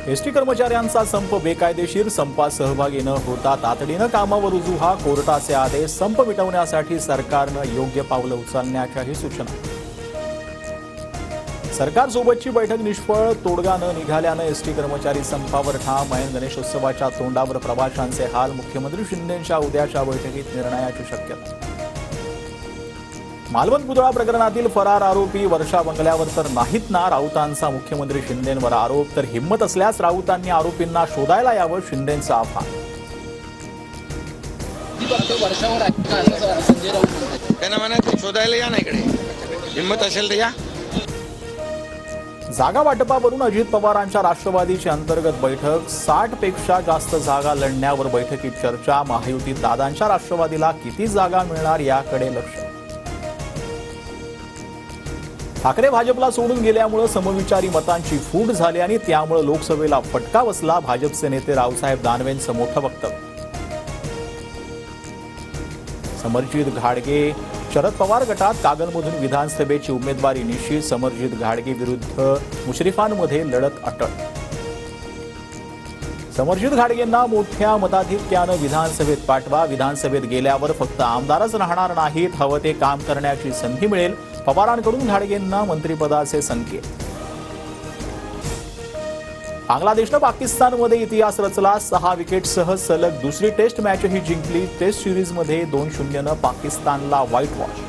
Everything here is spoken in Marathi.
एसटी कर्मचाऱ्यांचा संप बेकायदेशीर, संपात सहभागी न होता तातडीनं कामावर रुजू व्हा, कोर्टाचे आदेश. संप मिटवण्यासाठी सरकारनं योग्य पावलं उचलण्याच्याही सूचना. सरकारसोबतची बैठक निष्फळ, तोडगा न निघाल्यानं एसटी कर्मचारी संपावर ठाम. ऐन गणेशोत्सवाच्या तोंडावर प्रवाशांचे हाल. मुख्यमंत्री शिंदेंच्या उद्याच्या बैठकीत निर्णयाची शक्यता. मालवण पुतळा प्रकरणातील फरार आरोपी वर्षा बंगल्यावर तर नाहीत ना, राऊतांचा मुख्यमंत्री शिंदेंवर आरोप. तर हिंमत असल्यास राऊतांनी आरोपींना शोधायला यावं, शिंदेंचं आव्हान. त्यांना म्हणा शोधायला या ना, इकडे हिंमत असेल तर या. जागा वाटपावरून अजित पवारांच्या राष्ट्रवादीची अंतर्गत बैठक. 60 पेक्षा जास्त जागा लढण्यावर बैठकीत चर्चा. महायुतीत दादांच्या राष्ट्रवादीला किती जागा मिळणार याकडे लक्ष. ठाकरे भाजपला सोडून गेल्यामुळे समविचारी मतांची फूट झाली आणि त्यामुळे लोकसभेला फटका बसला. भाजपचे नेते रावसाहेब दानवेंचं मोठं वक्तव्य. समरजित घाडगे शरद पवार गटात, कागलमधून विधानसभेची उमेदवारी निश्चित. समरजित घाडगे विरुद्ध मुश्रीफांमध्ये लढत अटळ. समरजित घाडगेंना मोठ्या मताधिक्यानं विधानसभेत पाठवा. विधानसभेत गेल्यावर फक्त आमदारच राहणार नाहीत, हवं ते काम करण्याची संधी मिळेल. पवारांकडून घाडगेंना मंत्रिपदाचे संकेत. बांगलादेशनं पाकिस्तानमध्ये इतिहास रचला. 6 विकेटसह सलग दुसरी टेस्ट मॅचही जिंकली. टेस्ट सिरीजमध्ये 2-0नं पाकिस्तानला व्हाईट वॉश.